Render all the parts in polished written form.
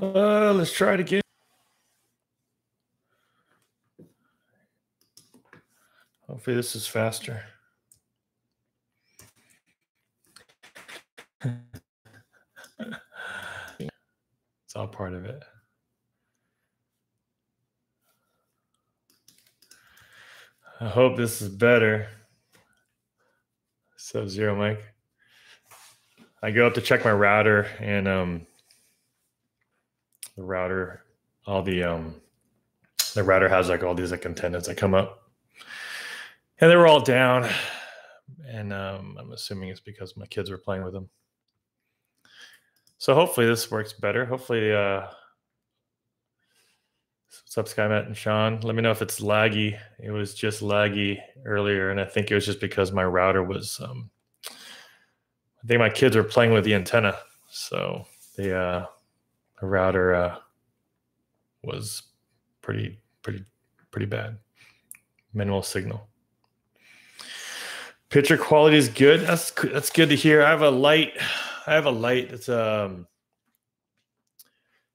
Let's try it again. Hopefully this is faster. It's all part of it. I hope this is better. Sub-Zero Mike. I go up to check my router, and the router, the router has like all these like antennas that come up, and they were all down. And I'm assuming it's because my kids were playing with them. So hopefully this works better. Hopefully, what's up, Skymet and Sean? Let me know if it's laggy. It was just laggy earlier, and I think it was just because my router was. I think my kids were playing with the antenna, so the router was pretty bad. Minimal signal. Picture quality is good. That's good to hear. I have a light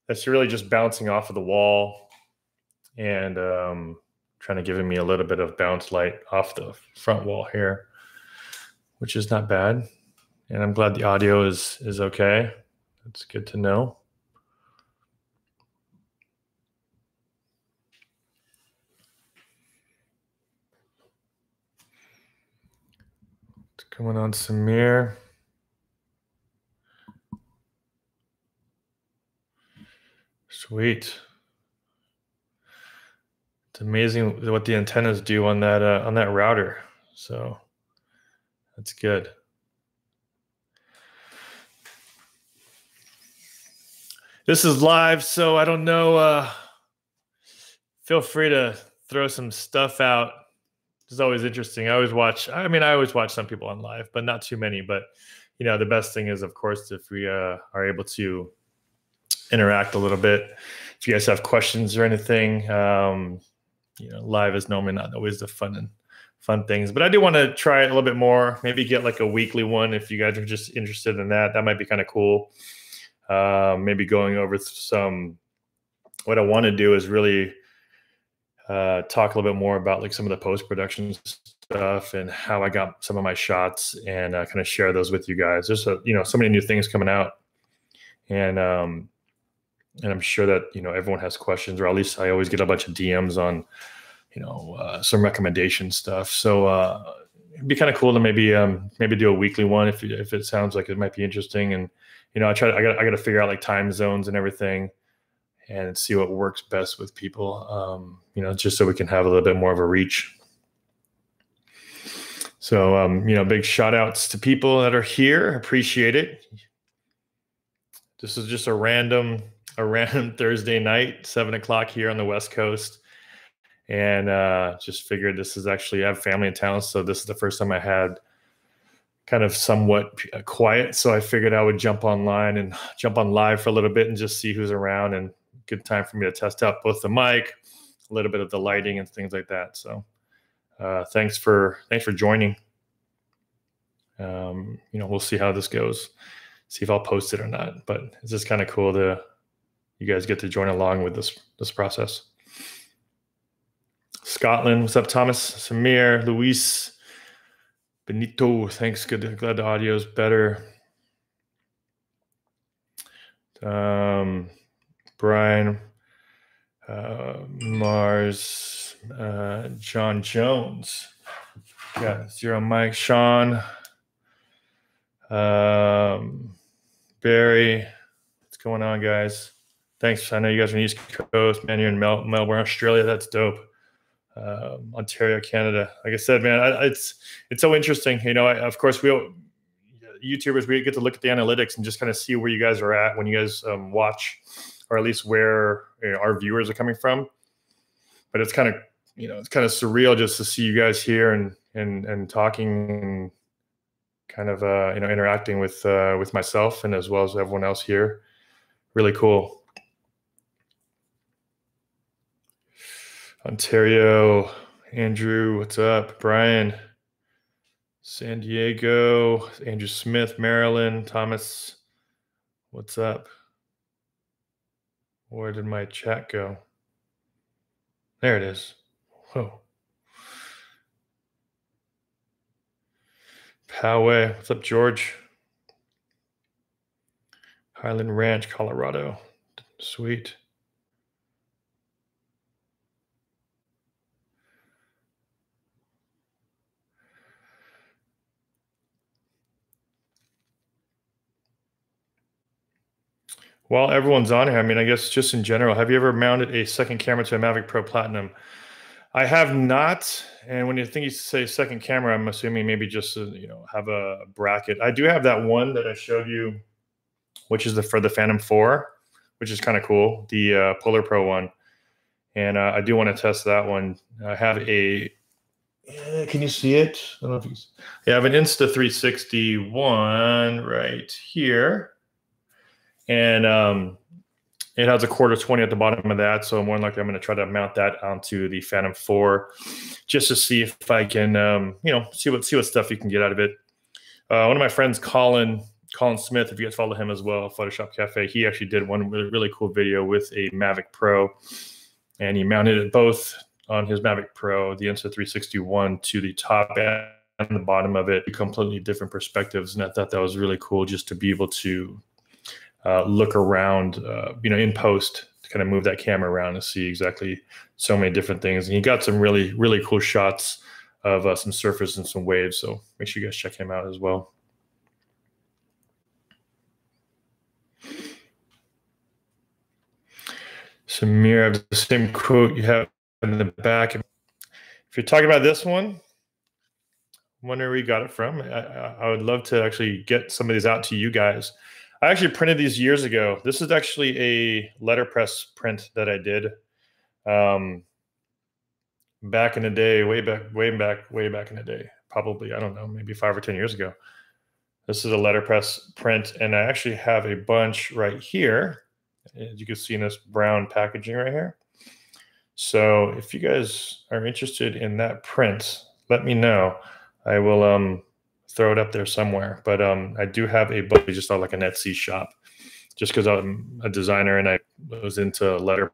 that's really just bouncing off of the wall, and trying to give me a little bit of bounce light off the front wall here, which is not bad. And I'm glad the audio is okay. That's good to know. What's going on, Samir? Sweet. It's amazing what the antennas do on that router. So that's good. This is live, so I don't know. Feel free to throw some stuff out. It's always interesting. I always watch some people on live, but not too many. But the best thing is, of course, if we are able to interact a little bit. If you guys have questions or anything, live is normally not always the fun things. But I do want to try it a little bit more. Maybe get like a weekly one if you guys are just interested in that. That might be kind of cool. Maybe going over what I want to do is really talk a little bit more about like some of the post-production stuff and how I got some of my shots, and kind of share those with you guys. There's so many new things coming out, and I'm sure that everyone has questions, or at least I always get a bunch of DMs on some recommendation stuff. So it'd be kind of cool to maybe do a weekly one if it sounds like it might be interesting. And I got to figure out like time zones and everything, and see what works best with people. Just so we can have a little bit more of a reach. So big shout outs to people that are here. Appreciate it. This is just a random Thursday night, 7 o'clock here on the West Coast. And just figured this is actually, I have family in town, so this is the first time I had kind of somewhat quiet. So I figured I would jump on live for a little bit and just see who's around, and good time for me to test out both the mic, a little bit of the lighting and things like that. So thanks for joining. We'll see how this goes, see if I'll post it or not, but it's just kind of cool to you guys get to join along with this process. Scotland, what's up, Thomas, Samir, Luis, Benito, thanks. Glad the audio is better. Brian, Mars, John Jones, Zero Mike, Sean, Barry, what's going on, guys? Thanks. I know you guys are on the East Coast, man. You're in Melbourne, Australia. That's dope. Ontario, Canada. Like I said, man, it's so interesting. Of course, YouTubers, we get to look at the analytics and just kind of see where you guys are at when you guys watch, or at least where our viewers are coming from. But it's kind of surreal just to see you guys here and talking and kind of interacting with myself and as well as everyone else here. Really cool. Ontario, Andrew, what's up? Brian, San Diego, Andrew Smith, Maryland, Thomas, what's up? Where did my chat go? There it is. Whoa. Poway. What's up, George? Highland Ranch, Colorado. Sweet. While everyone's on here, I mean, I guess just in general, have you ever mounted a second camera to a Mavic Pro Platinum? I have not. And when you think you say second camera, I'm assuming maybe just have a bracket. I do have that one that I showed you, which is for the Phantom 4, which is kind of cool, the Polar Pro one. And I do want to test that one. I have a, can you see it? I don't know if you, yeah, I have an Insta360 one right here. And it has a quarter 20 at the bottom of that. So more than likely, I'm going to try to mount that onto the Phantom 4 just to see if I can, see what stuff you can get out of it. One of my friends, Colin Smith, if you guys follow him as well, Photoshop Cafe, he actually did one really cool video with a Mavic Pro, and he mounted it both on his Mavic Pro, the Insta360 one, to the top and the bottom of it, completely different perspectives. And I thought that was really cool just to be able to look around, in post, to kind of move that camera around and see exactly so many different things. And he got some really, really cool shots of some surface and some waves. So make sure you guys check him out as well. Samir, I have the same quote you have in the back. If you're talking about this one, I'm wondering where you got it from. I would love to actually get some of these out to you guys. I actually printed these years ago. This is actually a letterpress print that I did back in the day, way back in the day. Probably, I don't know, maybe 5 or 10 years ago. This is a letterpress print, and I actually have a bunch right here, as you can see in this brown packaging right here. So if you guys are interested in that print, let me know. I will throw it up there somewhere. But I do have a book just on like an Etsy shop, just because I'm a designer and I was into letterpress.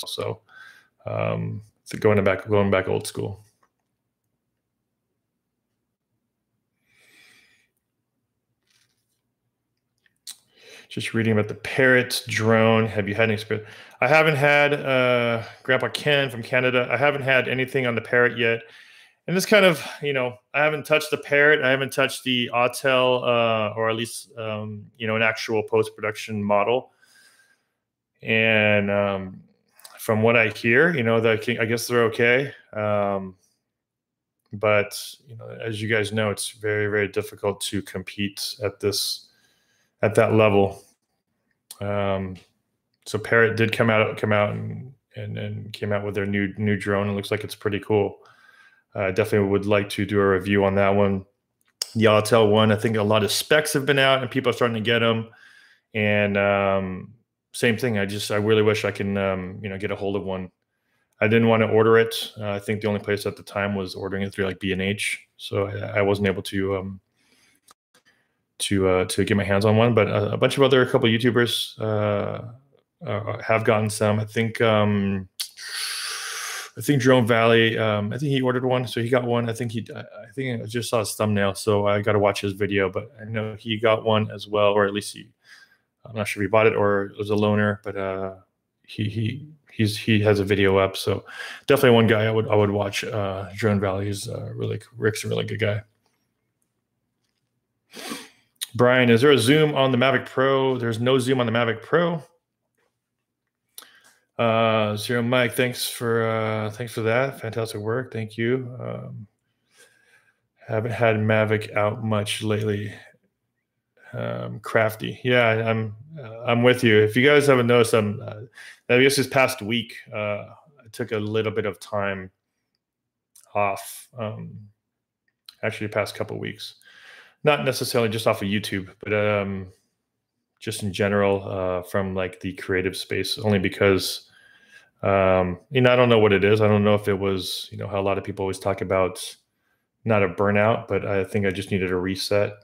So going back old school. Just reading about the Parrot drone. Have you had any experience? I haven't had Grandpa Ken from Canada. I haven't had anything on the Parrot yet. And this kind of, I haven't touched the Parrot. I haven't touched the Autel, or at least, an actual post-production model. And from what I hear, I guess they're okay. But, as you guys know, it's very, very difficult to compete at that level. So Parrot did come out and came out with their new drone. It looks like it's pretty cool. I definitely would like to do a review on that one. The Autel one, I think a lot of specs have been out and people are starting to get them. And same thing. I really wish I can, get a hold of one. I didn't want to order it. I think the only place at the time was ordering it through like B&H. So I wasn't able to get my hands on one, but a couple of YouTubers have gotten some. I think Drone Valley, I think he ordered one, so he got one. I think I just saw his thumbnail, so I got to watch his video, but I know he got one as well, or at least I'm not sure if he bought it or it was a loaner, but he has a video up, so definitely one guy I would watch. Drone Valley is Rick's a really good guy. Brian, is there a zoom on the Mavic Pro? There's no zoom on the Mavic Pro. Zero Mike, thanks for that. Fantastic work. Thank you. Haven't had Mavic out much lately. Crafty. Yeah, I'm with you. If you guys haven't noticed, I guess this past week, I took a little bit of time off. Actually, the past couple of weeks. Not necessarily just off of YouTube, but just in general from like the creative space, only because I don't know what it is. I don't know if it was, how a lot of people always talk about not a burnout, but I think I just needed a reset,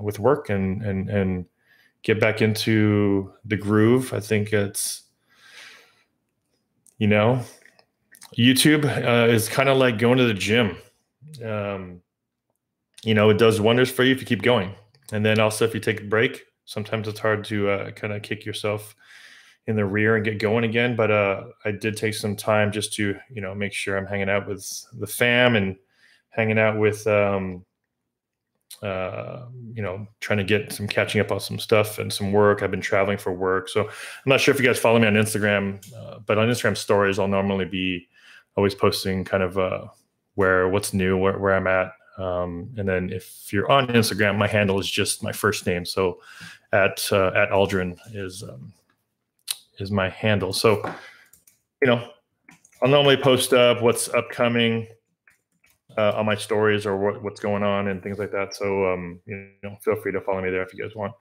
with work and get back into the groove. I think it's, YouTube is kind of like going to the gym. It does wonders for you if you keep going. And then also if you take a break, sometimes it's hard to kind of kick yourself in the rear and get going again. But I did take some time just to, make sure I'm hanging out with the fam and hanging out with, trying to get some catching up on some stuff and some work. I've been traveling for work. So I'm not sure if you guys follow me on Instagram, but on Instagram stories, I'll normally be always posting kind of what's new, where I'm at. And then if you're on Instagram, my handle is just my first name. So at Aldrin is my handle. So, I'll normally post up what's upcoming on my stories or what's going on and things like that. So, feel free to follow me there if you guys want.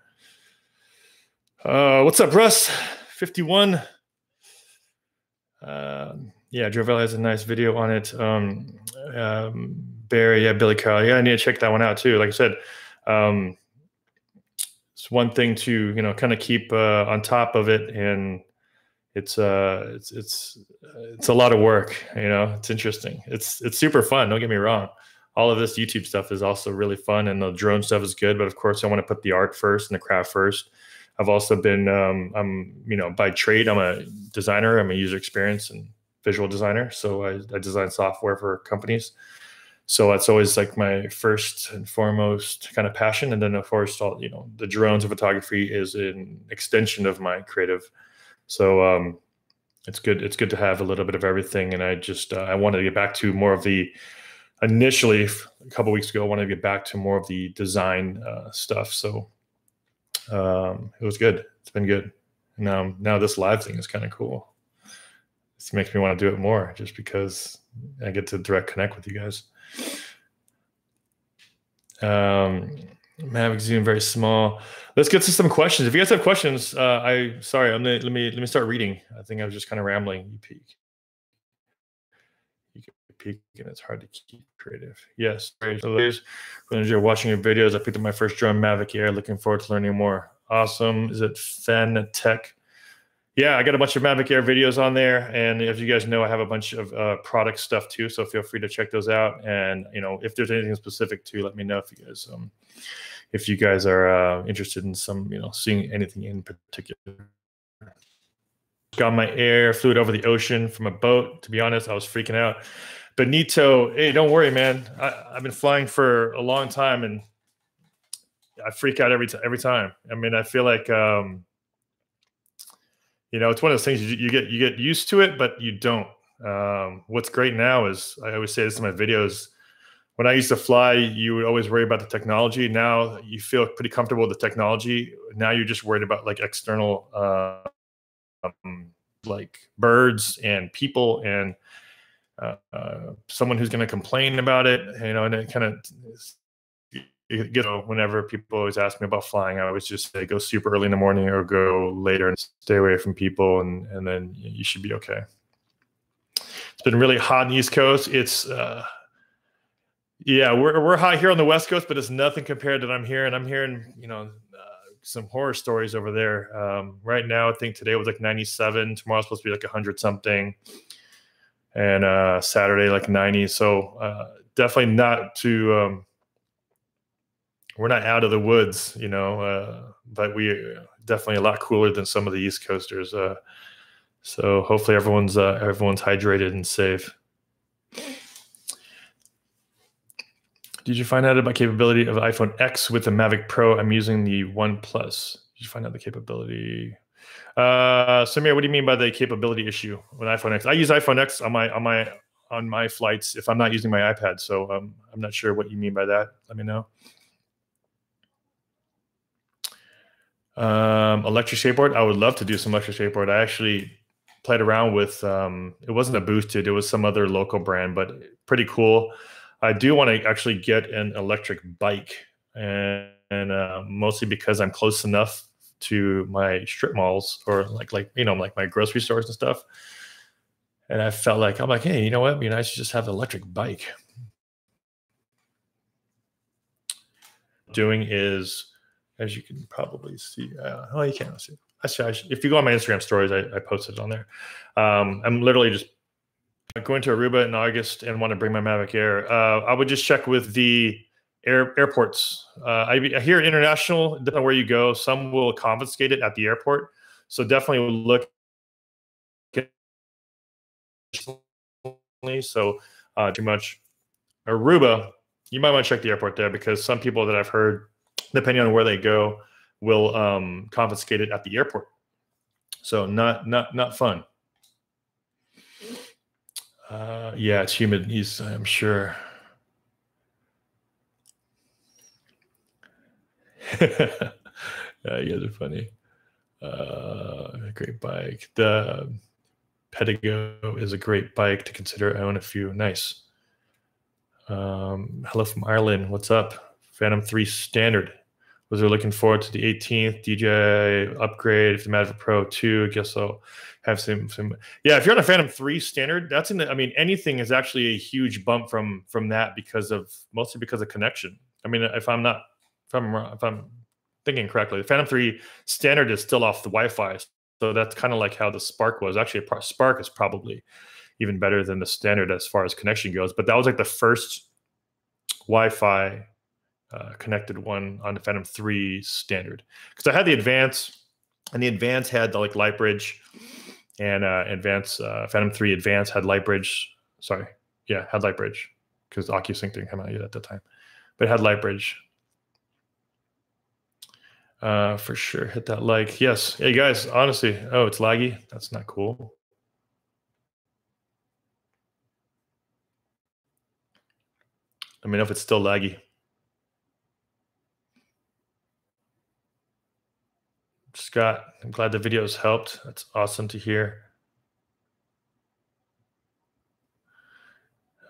What's up, Russ? 51. Yeah, Drovell has a nice video on it. Barry, yeah, Billy Carl. Yeah, I need to check that one out too. Like I said, it's one thing to, kind of keep on top of it, and it's a lot of work. It's interesting. It's super fun. Don't get me wrong. All of this YouTube stuff is also really fun, and the drone stuff is good. But of course, I want to put the art first and the craft first. I've also been, by trade, I'm a designer. I'm a user experience and visual designer. So I design software for companies. So that's always like my first and foremost kind of passion. And then of course, the drones and photography is an extension of my creative. So it's good. It's good to have a little bit of everything. And I wanted to get back to more of initially a couple of weeks ago, I wanted to get back to more of the design stuff. So it was good. It's been good. Now this live thing is kind of cool. This makes me want to do it more just because I get to direct connect with you guys. Mavic Zoom very small. Let's get to some questions. If you guys have questions, let me start reading. I think I was just kind of rambling. You peak and it's hard to keep creative. Yes. Really enjoy watching your videos. I picked up my first drone, Mavic Air. Looking forward to learning more. Awesome. Is it Fen Tech? Yeah, I got a bunch of Mavic Air videos on there. And as you guys know, I have a bunch of product stuff too. So feel free to check those out. And, if there's anything specific too, let me know if you guys are interested in some, seeing anything in particular. Got my air, flew it over the ocean from a boat. To be honest, I was freaking out. Benito, hey, don't worry, man. I've been flying for a long time, and I freak out every time. I mean, I feel like it's one of those things you get used to it, but you don't. What's great now is, I always say this in my videos, when I used to fly, you would always worry about the technology. Now you feel pretty comfortable with the technology. Now you're just worried about like external like birds and people and someone who's going to complain about it, and it kind of, whenever people always ask me about flying, I always just say, go super early in the morning or go later and stay away from people. And then you should be okay. It's been really hot on the East Coast. It's, yeah, we're hot here on the West Coast, but it's nothing compared to what I'm hearing. I'm hearing, some horror stories over there. Right now, I think today was like 97. Tomorrow's supposed to be like 100 something. And Saturday, like 90. So definitely not to, we're not out of the woods, but we definitely a lot cooler than some of the East Coasters. So hopefully everyone's hydrated and safe. Did you find out about capability of iPhone X with the Mavic Pro? I'm using the One Plus. Did you find out the capability? Samir, what do you mean by the capability issue with iPhone X? I use iPhone X on my flights if I'm not using my iPad. So I'm not sure what you mean by that. Let me know. Electric skateboard. I would love to do some electric skateboard. I actually played around with, it wasn't a Boosted, it was some other local brand, but pretty cool. I do want to actually get an electric bike, and mostly because I'm close enough to my strip malls or like my grocery stores and stuff. And I felt like, I'm like, hey, you know what? It'd be nice to just have an electric bike. Doing is as you can probably see. Oh, you can't see. If you go on my Instagram stories, I posted it on there. I'm literally just going to Aruba in August and want to bring my Mavic Air. I would just check with the airports. I hear international, depending on where you go, some will confiscate it at the airport. So definitely look. So too much Aruba, you might want to check the airport there, because some people that I've heard, depending on where they go, will confiscate it at the airport. So not fun. Yeah, it's humid. I'm sure. You guys are funny. Great bike. The Pedigo is a great bike to consider. I own a few. Nice. Hello from Ireland. What's up? Phantom 3 Standard. Was looking forward to the 18th DJI upgrade. If the Mavic Pro 2, I guess I'll have some. Yeah, if you're on a Phantom 3 Standard, that's in the. I mean, anything is actually a huge bump from that mostly because of connection. I mean, if I'm thinking correctly, the Phantom 3 Standard is still off the Wi-Fi, so that's kind of like how the Spark was. Actually, Spark is probably even better than the Standard as far as connection goes. But that was like the first Wi-Fi connected one on the Phantom 3 Standard, because I had the Advance, and the Advance had the LightBridge, and Phantom 3 Advance had LightBridge. Sorry, yeah, had LightBridge, because OcuSync didn't come out yet at the time, but it had LightBridge. For sure, hit that like. Yes, hey guys, honestly, oh, it's laggy. That's not cool. Let me know if it's still laggy. Scott, I'm glad the videos helped. That's awesome to hear.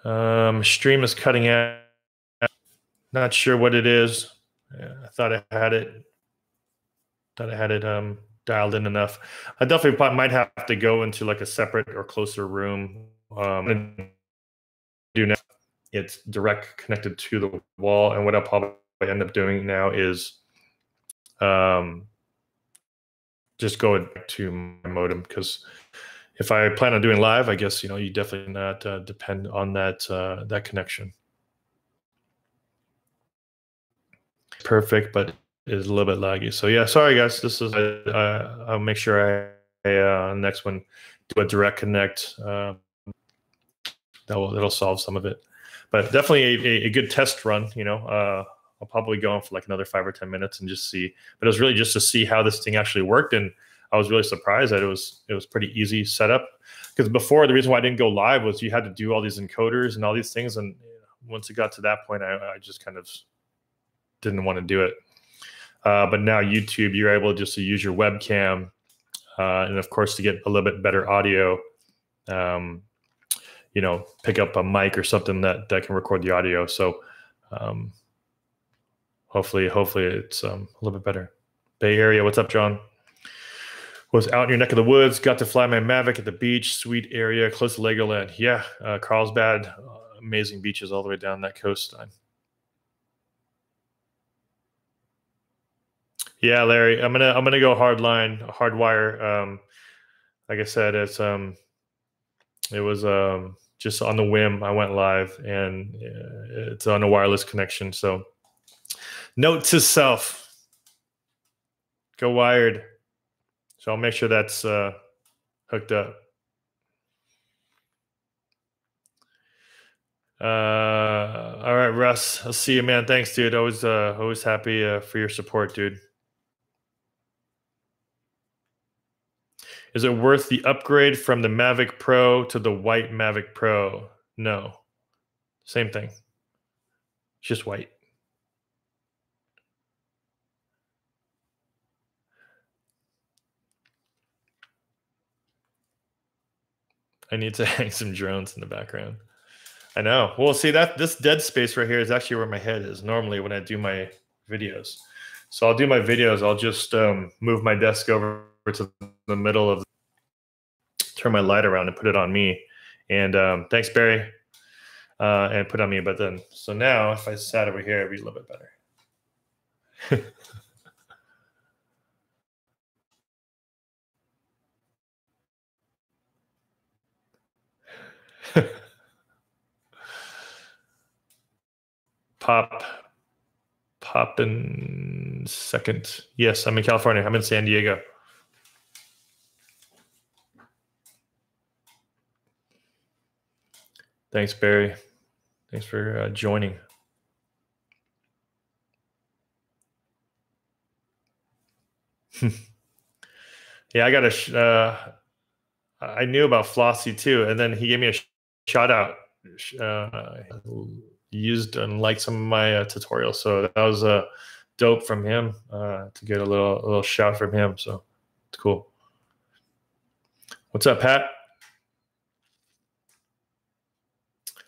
Stream is cutting out. Not sure what it is. I thought I had it. Dialed in enough. I definitely might have to go into like a separate or closer room. Do now. It's direct connected to the wall, and what I'll probably end up doing now is just go to my modem, because if I plan on doing live, I guess you definitely not depend on that connection. Perfect, but it's a little bit laggy. So yeah, sorry guys. This is I'll make sure I next one do a direct connect. That'll solve some of it. But definitely a good test run. I'll probably go on for like another 5 or 10 minutes and just see. But it was really just to see how this thing actually worked, and I was really surprised that it was pretty easy setup. Because before, the reason why I didn't go live was you had to do all these encoders and all these things, and once it got to that point, I just kind of didn't want to do it. But now YouTube, you're able just to use your webcam, and of course to get a little bit better audio. Pick up a mic or something that can record the audio. So hopefully it's a little bit better. Bay Area, what's up, John? Was out in your neck of the woods, got to fly my Mavic at the beach, sweet area, close to Legoland. Yeah, Carlsbad, amazing beaches all the way down that coastline. Yeah, Larry, I'm gonna go hardwire. Like I said, it was just on the whim. I went live, and it's on a wireless connection. So, note to self: go wired. So I'll make sure that's hooked up. All right, Russ. I'll see you, man. Thanks, dude. Always happy for your support, dude. Is it worth the upgrade from the Mavic Pro to the white Mavic Pro? No. Same thing. It's just white. I need to hang some drones in the background. I know. Well, see, this dead space right here is actually where my head is normally when I do my videos. So I'll do my videos. I'll just move my desk over to the middle of, turn my light around and put it on me. And thanks, Barry. And put it on me. But then, so now if I sat over here, it'd be a little bit better. Pop in second. Yes, I'm in California. I'm in San Diego. Thanks, Barry. Thanks for joining. Yeah, I got I knew about Flossie too, and then he gave me a shout out. Used and liked some of my tutorials, so that was dope from him to get a little shout from him. So it's cool. What's up, Pat?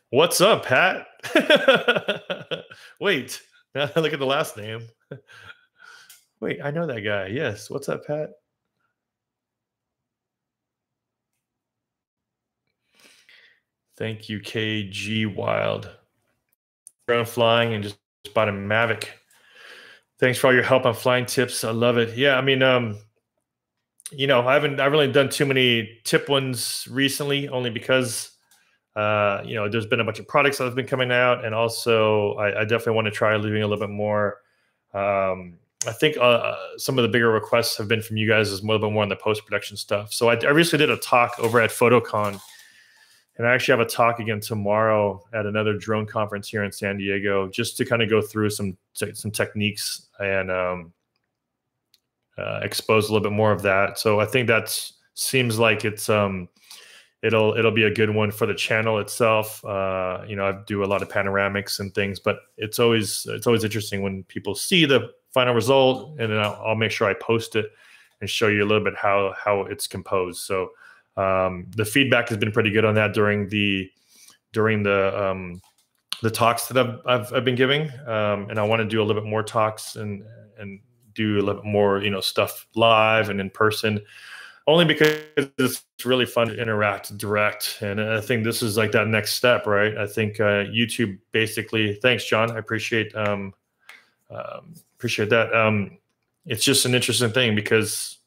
What's up, Pat? Wait, look at the last name. Wait, I know that guy. Yes. What's up, Pat? Thank you, KG Wild. Drone flying and just bought a Mavic. Thanks for all your help on flying tips. I love it. Yeah, I mean, you know, I've really done too many tip ones recently, only because you know, there's been a bunch of products that have been coming out, and also I definitely want to try leaving a little bit more. I think some of the bigger requests have been from you guys is a little bit more on the post-production stuff. So I recently did a talk over at PhotoCon, and I actually have a talk again tomorrow at another drone conference here in San Diego, just to kind of go through some techniques and expose a little bit more of that. So I think that seems like it's it'll be a good one for the channel itself. You know, I do a lot of panoramics and things, but it's always interesting when people see the final result, and then I'll make sure I post it and show you a little bit how it's composed. So the feedback has been pretty good on that during the talks that I've been giving, and I want to do a little bit more talks and do a little bit more, you know, stuff live and in person, only because it's really fun to interact direct. And I think this is like that next step, right? I think YouTube basically, thanks, John. I appreciate that. It's just an interesting thing because,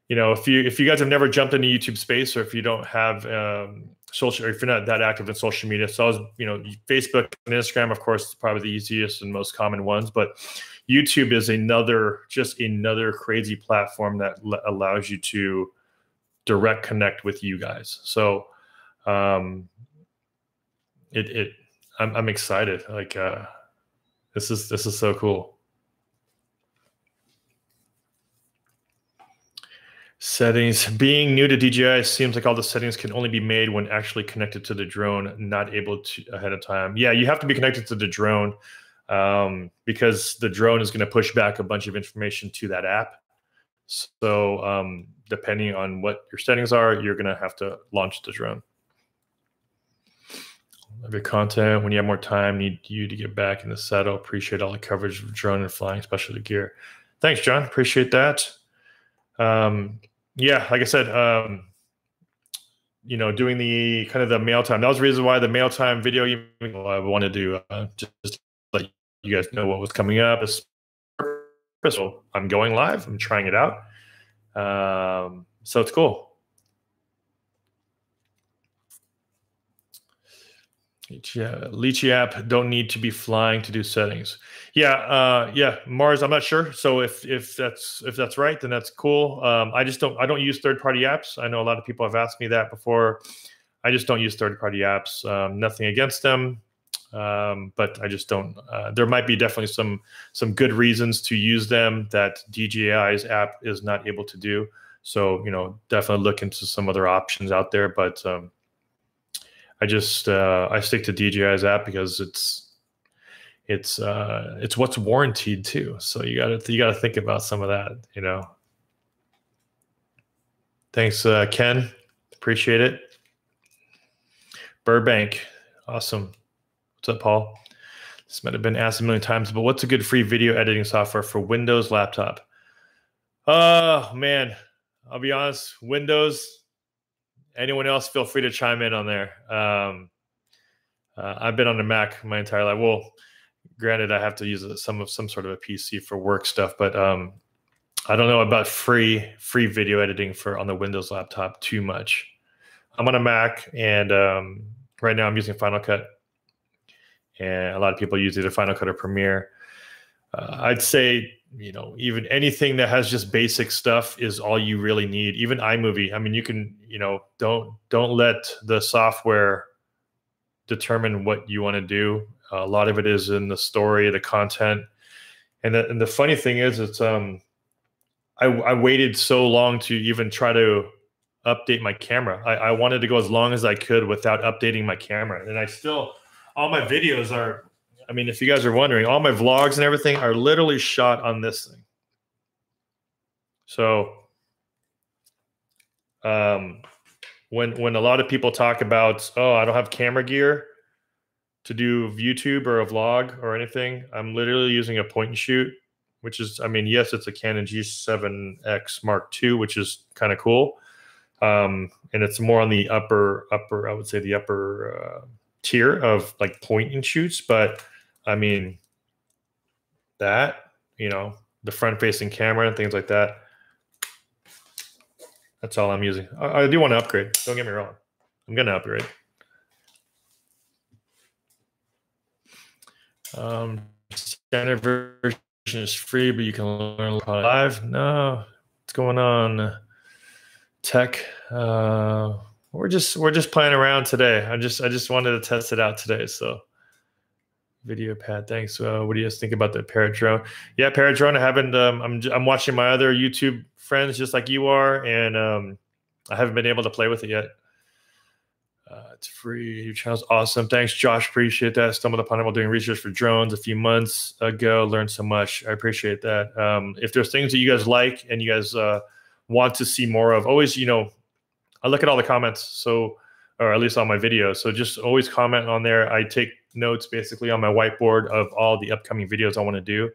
you know, if you guys have never jumped into YouTube space, or if you don't have social, or if you're not that active in social media, so I was, you know, Facebook and Instagram, of course, probably the easiest and most common ones, but YouTube is just another crazy platform that allows you to direct connect with you guys. So I'm excited. Like this is so cool. Settings. Being new to DJI, seems like all the settings can only be made when actually connected to the drone, not able to ahead of time. Yeah, you have to be connected to the drone because the drone is going to push back a bunch of information to that app. So depending on what your settings are, you're going to have to launch the drone. Love your content. When you have more time, need you to get back in the saddle. Appreciate all the coverage of drone and flying, especially the gear. Thanks, John. Appreciate that. Yeah, like I said, you know, doing the kind of the mail time. That was the reason why the mail time video I wanted to just let you guys know what was coming up. So I'm going live. I'm trying it out. So it's cool. Lychee app don't need to be flying to do settings. Yeah, Mars. I'm not sure. So if that's right, then that's cool. I don't use third-party apps. I know a lot of people have asked me that before. I just don't use third-party apps. Nothing against them, but I just don't. There might be definitely some good reasons to use them that DJI's app is not able to do. So, you know, definitely look into some other options out there, but. I stick to DJI's app because it's what's warranted too. So you gotta think about some of that, you know. Thanks, Ken. Appreciate it. Burbank, awesome. What's up, Paul? This might have been asked a million times, but what's a good free video editing software for Windows laptop? Oh man, I'll be honest. Windows. Anyone else, feel free to chime in on there. I've been on the Mac my entire life. Well, granted, I have to use some sort of a PC for work stuff, but I don't know about free video editing on the Windows laptop too much. I'm on a Mac, and right now I'm using Final Cut. and a lot of people use either Final Cut or Premiere. I'd say, even anything that has just basic stuff is all you really need. Even iMovie. I mean, you can, don't let the software determine what you want to do. A lot of it is in the story, the content, and the funny thing is, it's I waited so long to even try to update my camera. I wanted to go as long as I could without updating my camera, and all my videos are. I mean, if you guys are wondering, all my vlogs and everything are literally shot on this thing. So, when a lot of people talk about, oh, I don't have camera gear to do YouTube or a vlog or anything, I'm literally using a point and shoot, which is, I mean, yes, it's a Canon G7X Mark II, which is kind of cool. And it's more on the upper, I would say the upper tier of like point and shoots. But I mean, that, the front facing camera and things like that, that's all I'm using. I do want to upgrade. Don't get me wrong. I'm going to upgrade. Standard version is free, but you can learn live. No, what's going on? Tech. We're just playing around today. I just wanted to test it out today. So, video pad. Thanks. What do you guys think about the Parrot drone? Yeah, Parrot drone. I haven't. I'm watching my other YouTube friends just like you are, and I haven't been able to play with it yet. It's free. Your channel's awesome. Thanks, Josh. Appreciate that. Stumbled upon it while doing research for drones a few months ago. Learned so much. I appreciate that. If there's things that you guys like and you guys want to see more of, always, I look at all the comments, or at least on my videos. So just always comment on there. I take notes basically on my whiteboard of all the upcoming videos I want to do.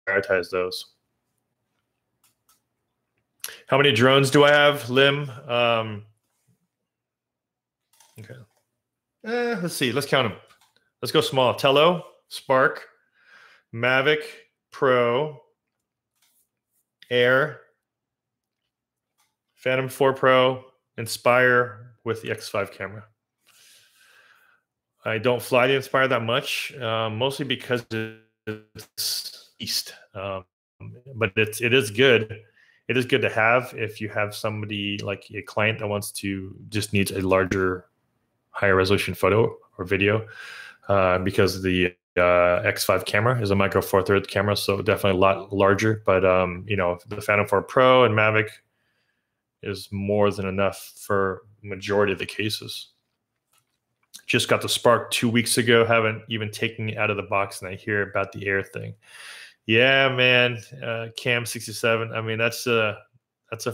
Prioritize those. How many drones do I have, Lim? Okay. Let's see. Let's count them. Let's go small. Tello, Spark, Mavic Pro, Air, Phantom 4 Pro, Inspire with the X5 camera. I don't fly the Inspire that much, mostly because it's east. But it is good. It is good to have if you have somebody like a client that just needs a larger, higher resolution photo or video, because the X5 camera is a micro four thirds camera, so definitely a lot larger. But the Phantom 4 Pro and Mavic is more than enough for majority of the cases. Just got the Spark 2 weeks ago. Haven't even taken it out of the box, and I hear about the Air thing. Yeah, man, Cam 67. I mean, that's a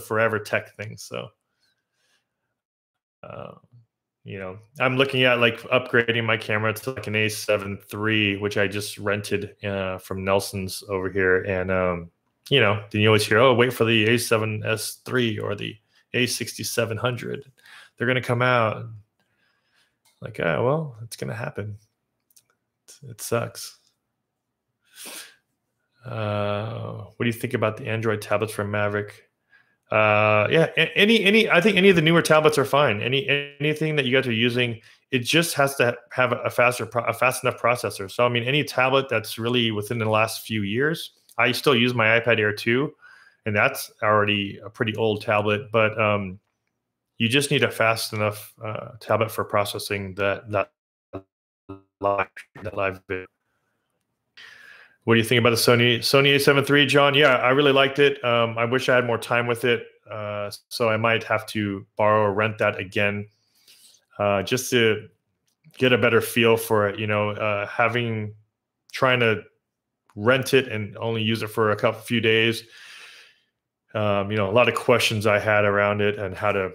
forever tech thing. So, I'm looking at like upgrading my camera to like an A7 III, which I just rented from Nelson's over here. And then you always hear, oh, wait for the A7S III or the A6700. They're gonna come out. Like, oh, well, it's gonna happen. It sucks. What do you think about the Android tablets from Mavic? Yeah, I think any of the newer tablets are fine. Anything that you guys are using, it just has to have a fast enough processor. So I mean, any tablet that's really within the last few years, I still use my iPad Air 2, and that's already a pretty old tablet. But you just need a fast enough tablet for processing that live video. What do you think about the Sony A7 III, John? Yeah, I really liked it. I wish I had more time with it, so I might have to borrow or rent that again, just to get a better feel for it. Trying to rent it and only use it for a few days. A lot of questions I had around it and how to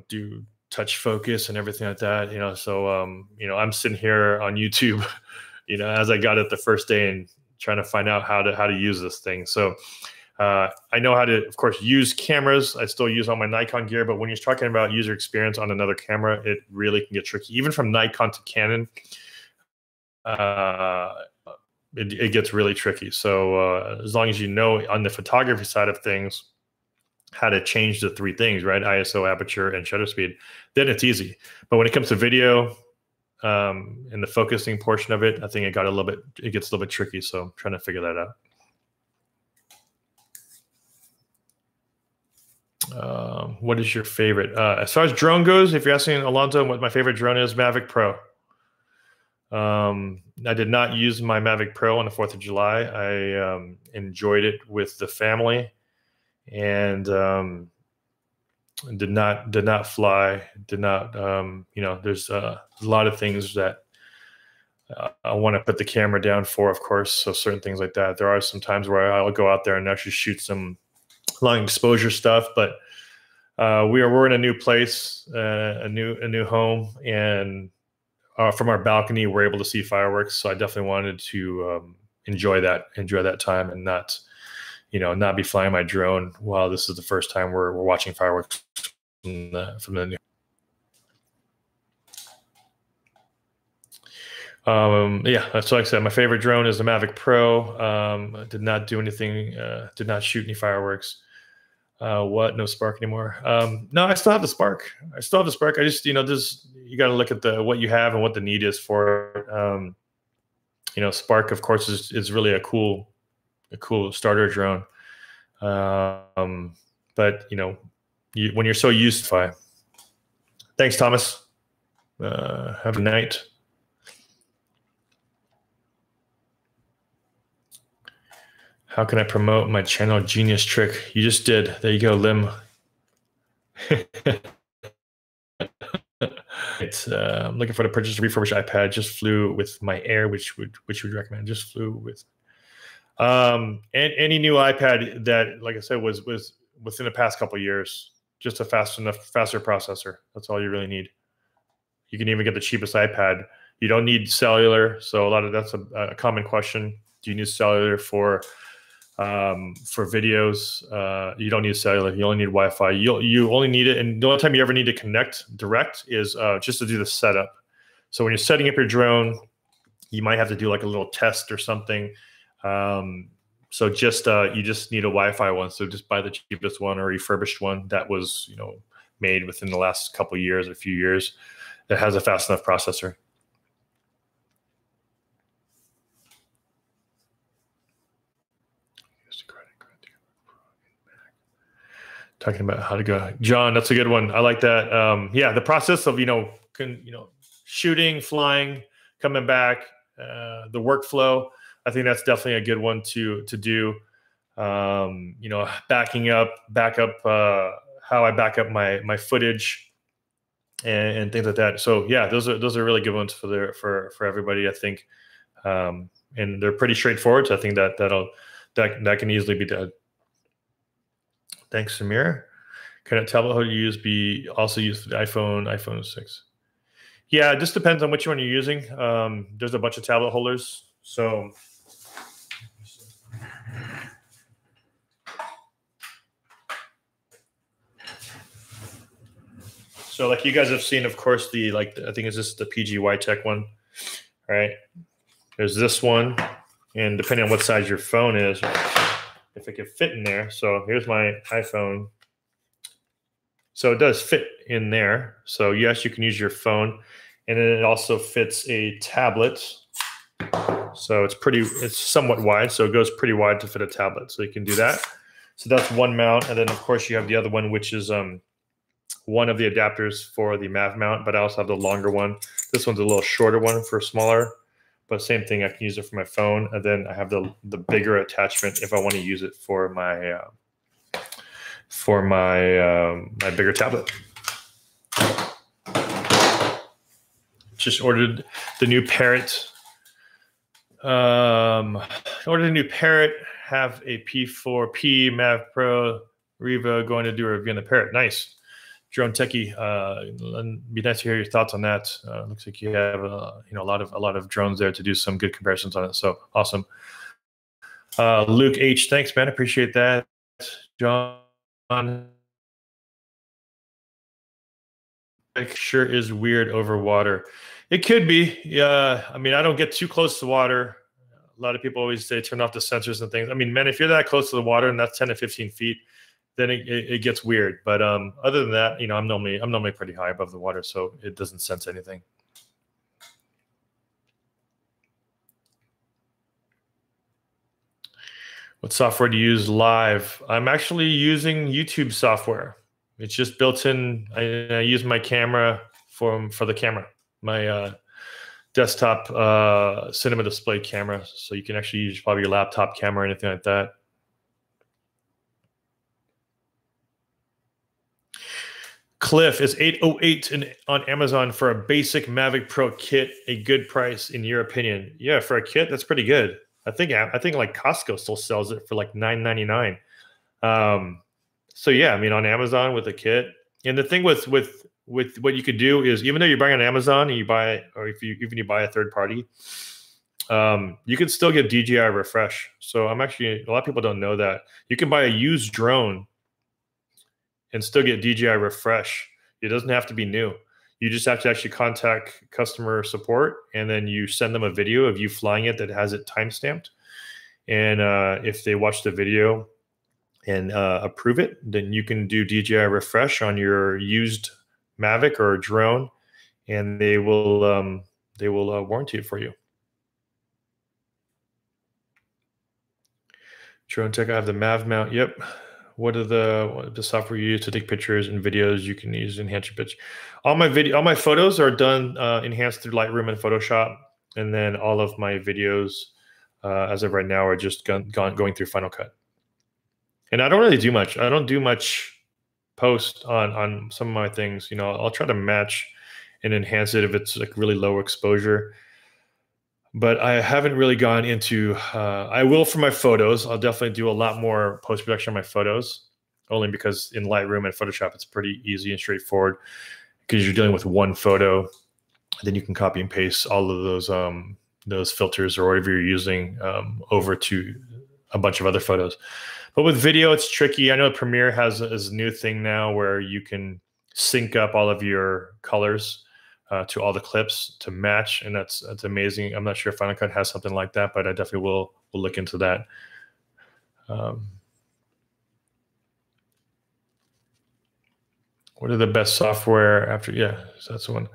do touch focus and everything like that. So I'm sitting here on YouTube, as I got it the first day and trying to find out how to use this thing. So I know how to, of course, use cameras. I still use all my Nikon gear, but when you're talking about user experience on another camera, it really can get tricky. Even from Nikon to Canon, it gets really tricky. So as long as you know on the photography side of things how to change the three things, right? ISO, aperture, and shutter speed, then it's easy. But when it comes to video, in the focusing portion of it, I think it gets a little bit tricky. So I'm trying to figure that out. What is your favorite? As far as drone goes, if you're asking Alonzo what my favorite drone is, Mavic Pro. I did not use my Mavic Pro on the 4th of July. I enjoyed it with the family, and did not fly. Did not. There's a lot of things that I want to put the camera down for, of course. So certain things like that. There are some times where I'll go out there and actually shoot some long exposure stuff, but we're in a new place, a new home, and from our balcony we're able to see fireworks. So I definitely wanted to enjoy that time and not be flying my drone while this is the first time we're watching fireworks from the new. That's like I said. My favorite drone is the Mavic Pro. I did not do anything. Did not shoot any fireworks. No spark anymore. No, I still have the spark. I just, you got to look at what you have and what the need is for it. Spark, of course, is really a cool starter drone. But when you're so used to it. Thanks, Thomas. Have a night. How can I promote my channel? Genius trick. You just did. There you go, Lim. I'm looking for the purchase a refurbished iPad. Just flew with my Air, which would you recommend? Just flew with and any new iPad that, like I said, was within the past couple of years. Just a faster processor. That's all you really need. You can even get the cheapest iPad. You don't need cellular. So that's a common question. Do you need cellular for videos? You don't need cellular. You only need Wi-Fi. You only need it, and the only time you ever need to connect direct is just to do the setup. So when you're setting up your drone, you might have to do like a little test or something. So you just need a Wi-Fi one. So just buy the cheapest one or refurbished one that was made within the last couple of years, a few years, that has a fast enough processor. Talking about how to go, John. That's a good one. I like that. The process of shooting, flying, coming back, the workflow. I think that's definitely a good one to do. Backing up how I back up my footage and things like that. So yeah, those are really good ones for everybody, I think. And they're pretty straightforward. So I think that can easily be done. Thanks, Samir. Can a tablet holder also used for the iPhone 6? Yeah, it just depends on which one you're using. There's a bunch of tablet holders. So like you guys have seen, of course, I think it's just the PGY Tech one, right? There's this one, and depending on what size your phone is, if it can fit in there. So here's my iPhone. So it does fit in there. So yes, you can use your phone, and then it also fits a tablet. So it's somewhat wide. So it goes pretty wide to fit a tablet. So you can do that. So that's one mount. And then of course you have the other one, which is one of the adapters for the Mav mount, but I also have the longer one. This one's a little shorter one for smaller. But same thing, I can use it for my phone, and then I have the bigger attachment if I want to use it for my my bigger tablet. Just ordered the new Parrot. Ordered a new Parrot. Have a P4P Mav Pro Riva. Going to do a review on the Parrot. Nice. Drone Techie, it'd be nice to hear your thoughts on that. Looks like you have a lot of drones there to do some good comparisons on it. So awesome. Luke H, thanks, man. Appreciate that. John, it sure is weird over water. It could be. Yeah. I mean, I don't get too close to water. A lot of people always say turn off the sensors and things. I mean, man, if you're that close to the water and that's 10 to 15 feet, then it gets weird. But other than that, I'm normally pretty high above the water, so it doesn't sense anything. What software do you use live? I'm actually using YouTube software. It's just built in. I use my camera for the camera, my desktop cinema display camera. So you can actually use probably your laptop camera or anything like that. Cliff, is 808 on Amazon for a basic Mavic Pro kit a good price in your opinion? Yeah, for a kit, that's pretty good. I think like Costco still sells it for like $9.99. So yeah, I mean on Amazon with a kit. And the thing with what you could do is even though you're buying on Amazon and you buy it, or if you even you buy a third party, you can still get DJI refresh. So I'm actually, a lot of people don't know that you can buy a used drone and still get DJI refresh. It doesn't have to be new. You just have to actually contact customer support, and then you send them a video of you flying it that has it timestamped. And if they watch the video and approve it, then you can do DJI refresh on your used Mavic or drone, and they will warranty it for you. Drone Tech, I have the Mav mount. Yep. What are the software you use to take pictures and videos you can use to enhance your pitch? All my photos are done enhanced through Lightroom and Photoshop, and then all of my videos as of right now are just going through Final Cut. And I don't really do much. I don't do much post on some of my things. You know, I'll try to match and enhance it if it's like really low exposure. But I haven't really gone into, I will for my photos. I'll definitely do a lot more post-production on my photos, only because in Lightroom and Photoshop, it's pretty easy and straightforward because you're dealing with one photo. Then you can copy and paste all of those filters or whatever you're using over to a bunch of other photos. But with video, it's tricky. I know Premiere has a new thing now where you can sync up all of your colors to all the clips to match, and that's amazing. I'm not sure if Final Cut has something like that, but I definitely will look into that. What are the best software after? Yeah, so that's the one.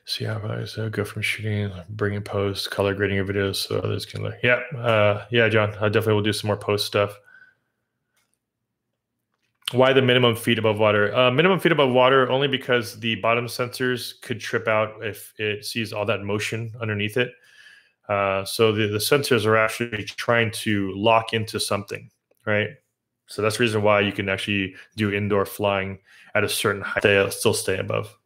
See how I go from shooting, bringing post, color grading your videos so others can look. Yeah, yeah, John, I definitely will do some more post stuff. Why the minimum feet above water? Minimum feet above water only because the bottom sensors could trip out if it sees all that motion underneath it. So the sensors are actually trying to lock into something, right? So that's the reason why you can actually do indoor flying at a certain height. They'll still stay above.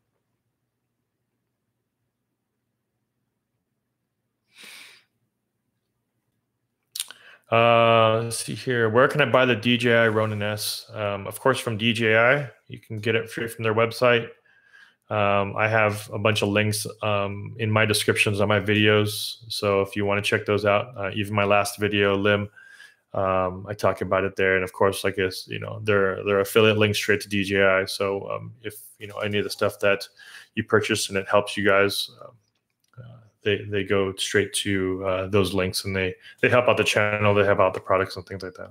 Let's see here. Where can I buy the DJI Ronin S? Of course, from DJI. You can get it free from their website. I have a bunch of links in my descriptions on my videos. So if you want to check those out, even my last video, Lim, I talk about it there. And of course, I guess, you know, they're affiliate links straight to DJI. So if, you know, any of the stuff that you purchase and it helps you guys, they go straight to those links, and they help out the channel, they help out the products and things like that.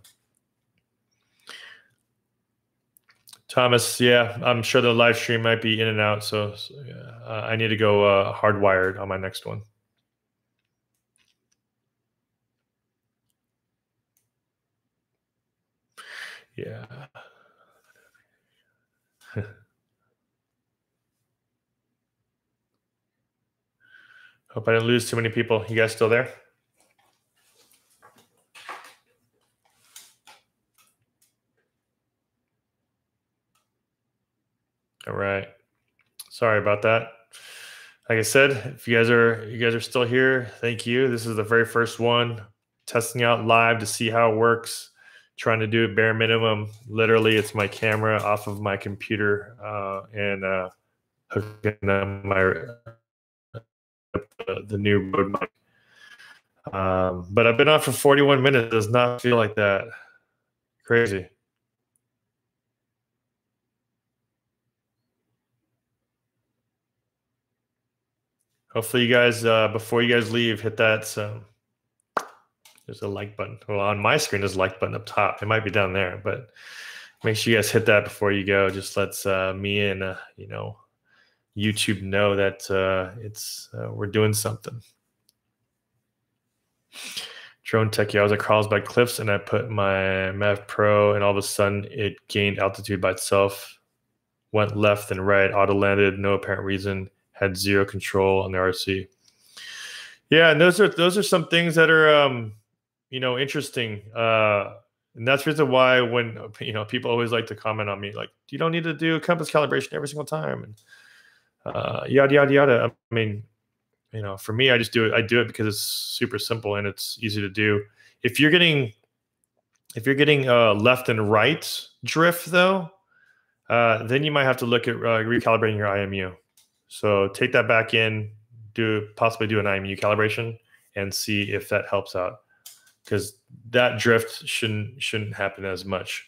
Thomas, yeah, I'm sure the live stream might be in and out, so I need to go hardwired on my next one. Yeah. Hope I didn't lose too many people. You guys still there? All right. Sorry about that. Like I said, if you guys are still here, thank you. This is the very first one, testing out live to see how it works. Trying to do a bare minimum. Literally, it's my camera off of my computer and hooking up my the new Rode mic. But I've been on for 41 minutes. It does not feel like that. Crazy. Hopefully, you guys, before you guys leave, hit that. There's a like button. Well, on my screen, there's a like button up top. It might be down there, but make sure you guys hit that before you go. Just lets me and you know, YouTube know that we're doing something. Drone tech. Yeah, I was at Carlsbad Cliffs and I put my Mav Pro, and all of a sudden it gained altitude by itself, went left and right, auto landed, no apparent reason, had zero control on the RC. Yeah, and those are some things that are interesting. And that's the reason why when people always like to comment on me, like, you don't need to do compass calibration every single time, and yada yada yada. I mean, for me, I just do it. I do it because it's super simple and it's easy to do. If you're getting left and right drift though, then you might have to look at recalibrating your IMU. So take that back in, possibly do an IMU calibration and see if that helps out, because that drift shouldn't happen as much.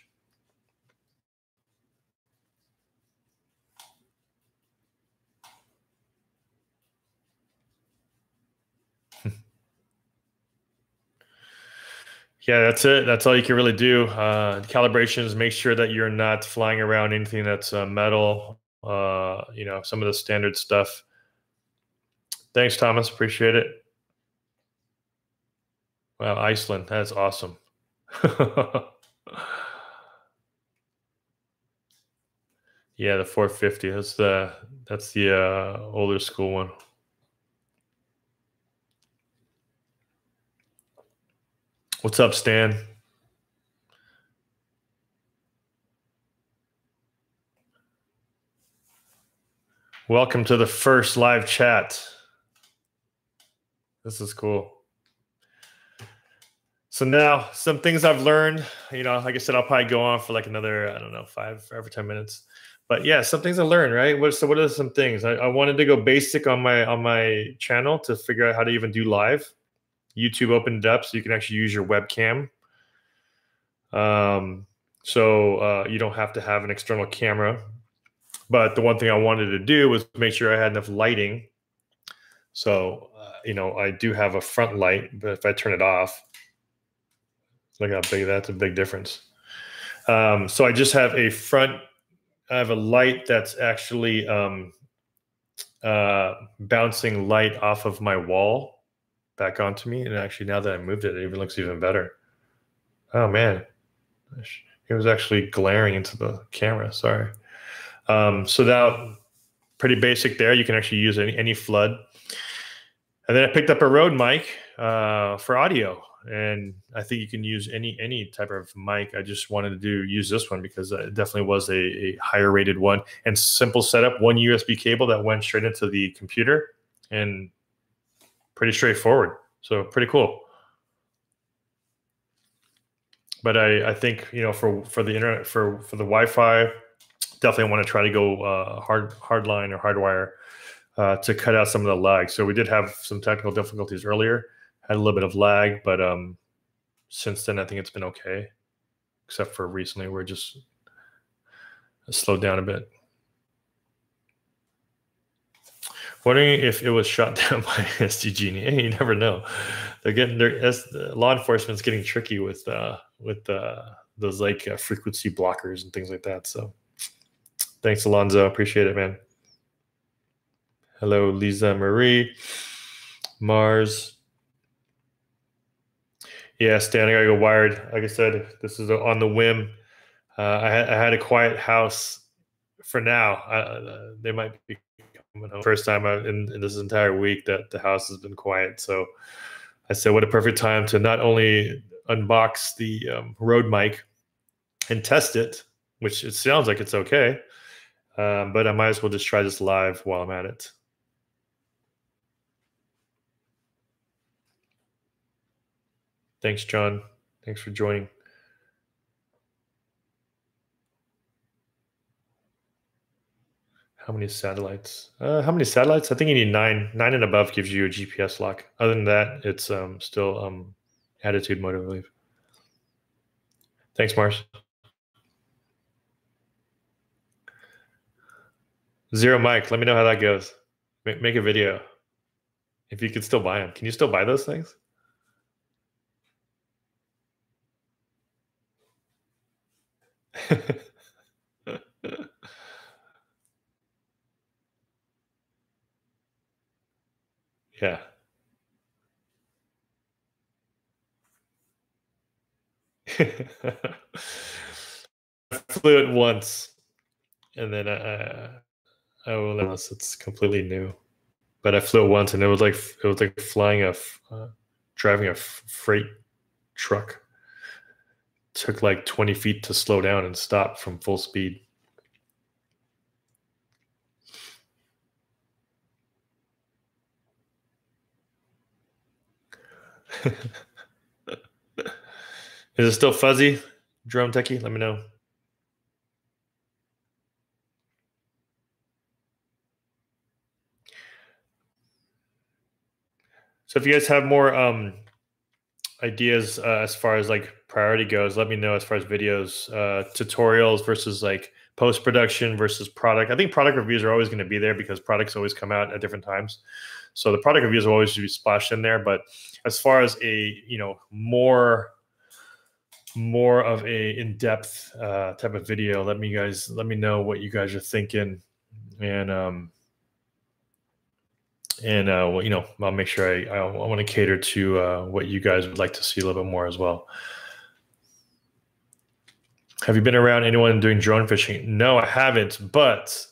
Yeah, that's it. That's all you can really do. Calibrations, make sure that you're not flying around anything that's metal, some of the standard stuff. Thanks, Thomas. Appreciate it. Wow, Iceland. That's awesome. Yeah, the 450. That's the older school one. What's up, Stan? Welcome to the first live chat. This is cool. So now, some things I've learned, like I said, I'll probably go on for like another, I don't know, 5 or 10 minutes. But yeah, some things I learned, right? What are some things? I wanted to go basic on my channel to figure out how to even do live. YouTube opened it up so you can actually use your webcam. So you don't have to have an external camera. But the one thing I wanted to do was make sure I had enough lighting. So, I do have a front light, but if I turn it off, look how big that's a big difference. So I just have I have a light that's actually bouncing light off of my wall back onto me. And actually, now that I moved it, it even looks even better. Oh man, it was actually glaring into the camera. Sorry. So that pretty basic there. You can actually use any flood. And then I picked up a Rode mic for audio, and I think you can use any type of mic. I just wanted to use this one because it definitely was a higher rated one, and simple setup. One USB cable that went straight into the computer, and pretty straightforward. So pretty cool. But I think for the internet, for the Wi-Fi, definitely want to try to go hardline or hardwire. To cut out some of the lag. So we did have some technical difficulties earlier, had a little bit of lag, but since then I think it's been okay, except for recently we're just slowed down a bit. Wondering if it was shot down by SDG. Hey, you never know. Law enforcement's getting tricky with those like frequency blockers and things like that. So thanks, Alonzo. Appreciate it, man. Hello, Lisa Marie. Mars. Yeah, Stan, I gotta go wired. Like I said, this is on the whim. I had a quiet house for now. They might be coming home. First time in this entire week that the house has been quiet. So I said, what a perfect time to not only unbox the Rode mic and test it, which it sounds like it's okay, but I might as well just try this live while I'm at it. Thanks, John. Thanks for joining. How many satellites? How many satellites? I think you need 9. 9 and above gives you a GPS lock. Other than that, it's still attitude mode, I believe. Thanks, Mars. Zero mic. Let me know how that goes. Make a video. If you could still buy them. Can you still buy those things? Yeah. I flew it once, and then I will, unless it's completely new. But I flew it once, and it was like flying driving a freight truck. Took like 20 feet to slow down and stop from full speed. Is it still fuzzy, Drone Techie? Let me know. So if you guys have more ideas as far as like priority goes, let me know as far as videos, tutorials versus like post-production versus product. I think product reviews are always going to be there because products always come out at different times. So the product reviews will always be splashed in there. But as far as a, more of a in-depth type of video, let me know what you guys are thinking. And I'll make sure I want to cater to what you guys would like to see a little bit more as well. Have you been around anyone doing drone fishing? No, I haven't, but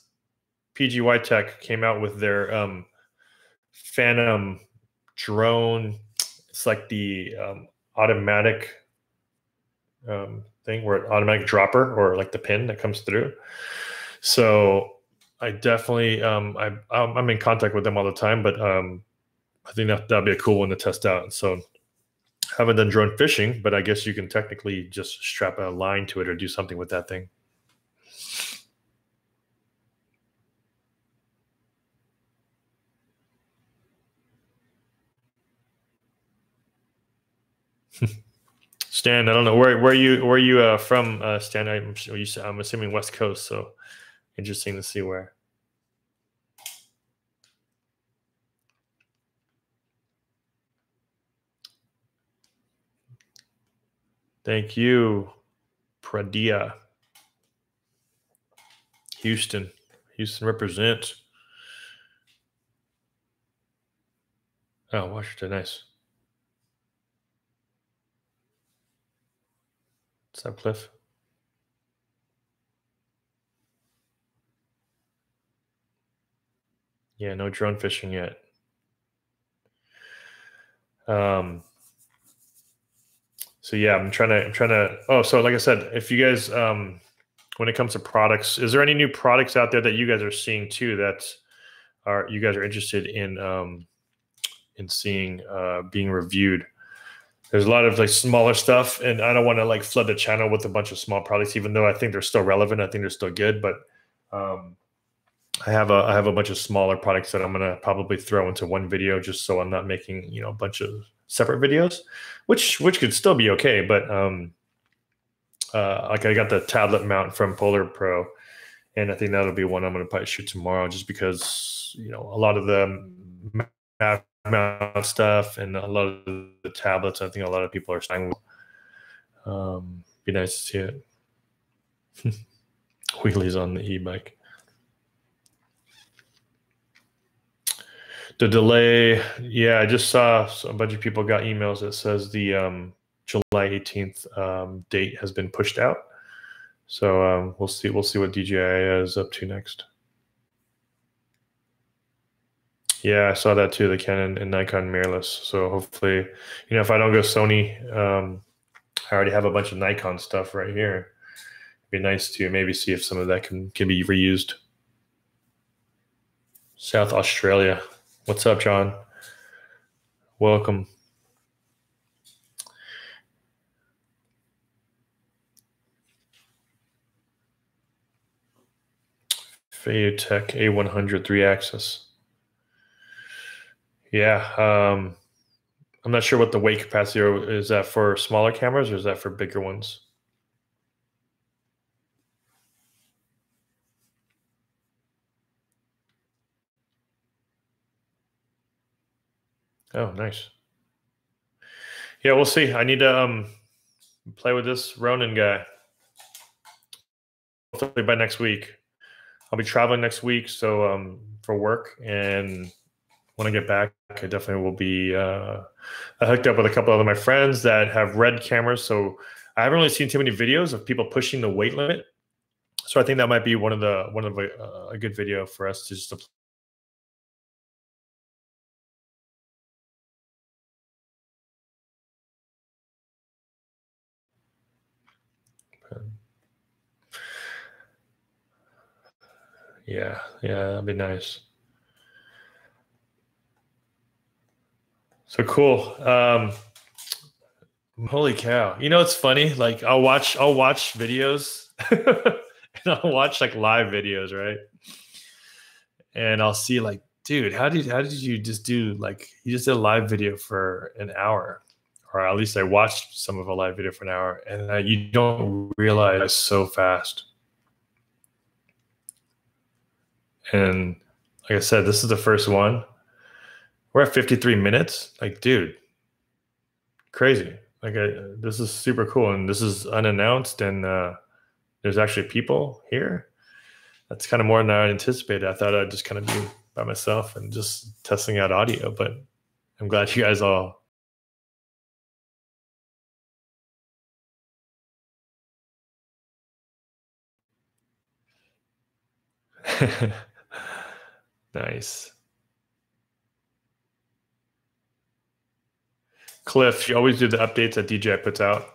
PGY Tech came out with their Phantom drone. It's like the automatic thing where automatic dropper, or like the pin that comes through. So I definitely I'm in contact with them all the time, but I think that'd be a cool one to test out. So I haven't done drone fishing, but I guess you can technically just strap a line to it or do something with that thing. Stan, I don't know where you from, Stan. I'm assuming West Coast, so interesting to see where. Thank you, Pradia. Houston represent. Oh, Washington, nice. What's up, Cliff? Yeah, no drone fishing yet. So yeah, I'm trying to. Oh, so like I said, if you guys, when it comes to products, is there any new products out there that you guys are seeing too that you guys are interested in seeing being reviewed? There's a lot of like smaller stuff, and I don't want to like flood the channel with a bunch of small products, even though I think they're still relevant. I think they're still good, but I have a bunch of smaller products that I'm gonna probably throw into one video, just so I'm not making a bunch of separate videos, which could still be okay. But like I got the tablet mount from Polar Pro, and I think that'll be one I'm gonna probably shoot tomorrow, just because a lot of the mount stuff and a lot of the tablets, I think a lot of people are starting with. Be nice to see it. Wheelies on the e-bike. The delay, yeah, I just saw a bunch of people got emails that says the July 18th date has been pushed out. So we'll see what DJI is up to next. Yeah, I saw that too, the Canon and Nikon mirrorless. So hopefully, if I don't go Sony, I already have a bunch of Nikon stuff right here. It'd be nice to maybe see if some of that can be reused. South Australia. What's up, John? Welcome. Tech A100 3-axis. Yeah, I'm not sure what the weight capacity is. That for smaller cameras or is that for bigger ones? Oh, nice. Yeah, we'll see. I need to play with this Ronin guy. Hopefully by next week. I'll be traveling next week, so for work, and when I get back, I definitely will be. I hooked up with a couple of my friends that have Red cameras, so I haven't really seen too many videos of people pushing the weight limit. So I think that might be one of a good video for us to just. Yeah, that'd be nice. So cool. Holy cow! You know, it's funny. Like I'll watch videos, and I'll watch like live videos, right? And I'll see like, dude, how did you just do like you just did a live video for an hour, or at least I watched some of a live video for an hour, and you don't realize so fast. And like I said, this is the first one. We're at 53 minutes. Like, dude, crazy. Like, this is super cool, and this is unannounced, and there's actually people here. That's kind of more than I anticipated. I thought I'd just kind of be by myself and just testing out audio, but I'm glad you guys all. Nice. Cliff, you always do the updates that DJI puts out.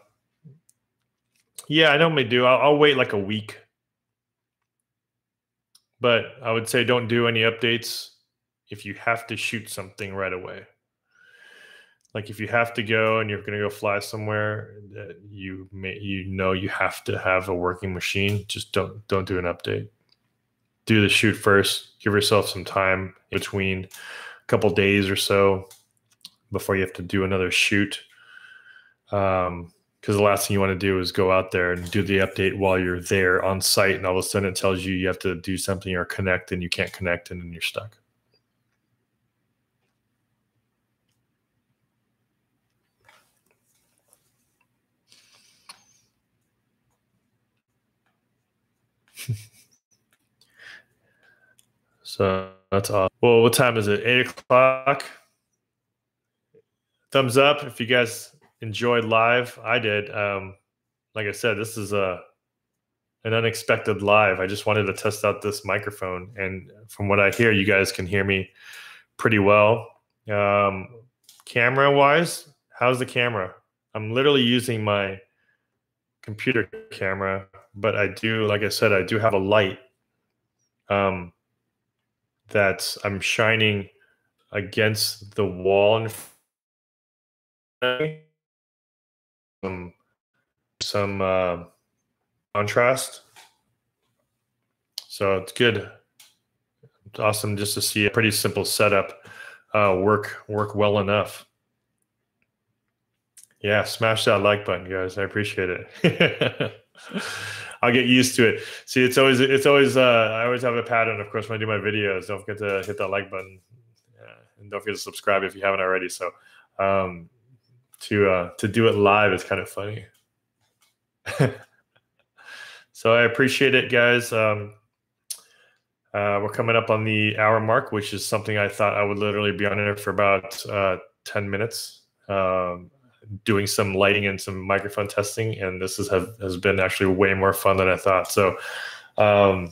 Yeah, I normally do. I'll wait like a week, but I would say don't do any updates if you have to shoot something right away. Like if you have to go and you're going to go fly somewhere that you have to have a working machine, just don't do an update. Do the shoot first. Give yourself some time in between, a couple days or so before you have to do another shoot. Because the last thing you want to do is go out there and do the update while you're there on site, and all of a sudden it tells you have to do something or connect, and you can't connect, and then you're stuck. So that's awesome. Well, what time is it? 8 o'clock. Thumbs up if you guys enjoyed live. I did. Like I said, this is an unexpected live. I just wanted to test out this microphone, and from what I hear, you guys can hear me pretty well. Camera wise, how's the camera? I'm literally using my computer camera, but I do, like I said, I do have a light that I'm shining against the wall in front of me. Some contrast. So it's good. It's awesome just to see a pretty simple setup work well enough. Yeah, smash that like button, guys. I appreciate it. I'll get used to it. See, it's always I always have a pattern, of course, when I do my videos. Don't forget to hit that like button, and don't forget to subscribe if you haven't already. So to do it live is kind of funny. So I appreciate it, guys. We're coming up on the hour mark, which is something I thought I would literally be on there for about 10 minutes. Doing some lighting and some microphone testing, and this has been actually way more fun than I thought. So I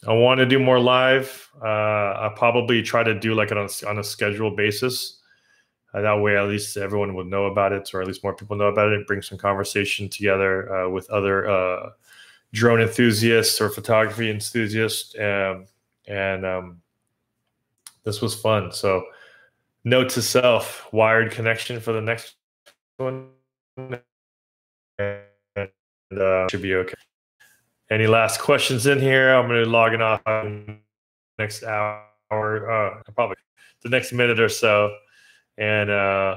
want to do more live. I'll probably try to do like on a scheduled basis. That way, at least everyone would know about it, or at least more people know about it. Bring some conversation together with other drone enthusiasts or photography enthusiasts, and this was fun. So note to self: wired connection for the next one, and should be okay. Any last questions in here? I'm going to log off next hour, probably the next minute or so. And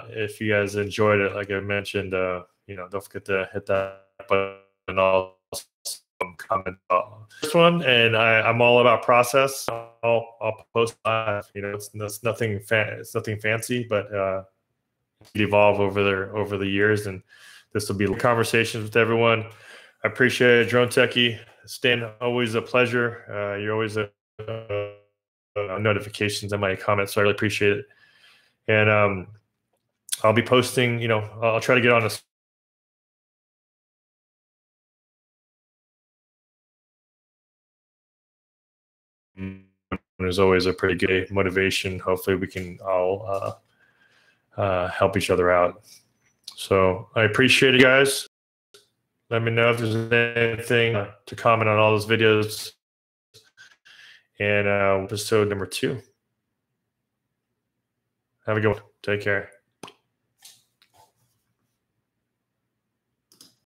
if you guys enjoyed it, like I mentioned, don't forget to hit that button and also comment on this one. And I'm all about process. I'll post live. It's nothing fancy, but evolve over the years, and this will be conversations with everyone. I appreciate it, Drone Techie. Stan, always a pleasure. You're always notifications on my comments, so I really appreciate it. And I'll be posting. I'll try to get on a is always a pretty good motivation. Hopefully we can all help each other out. So I appreciate it, guys. Let me know if there's anything to comment on all those videos. And episode number 2. Have a good one. Take care.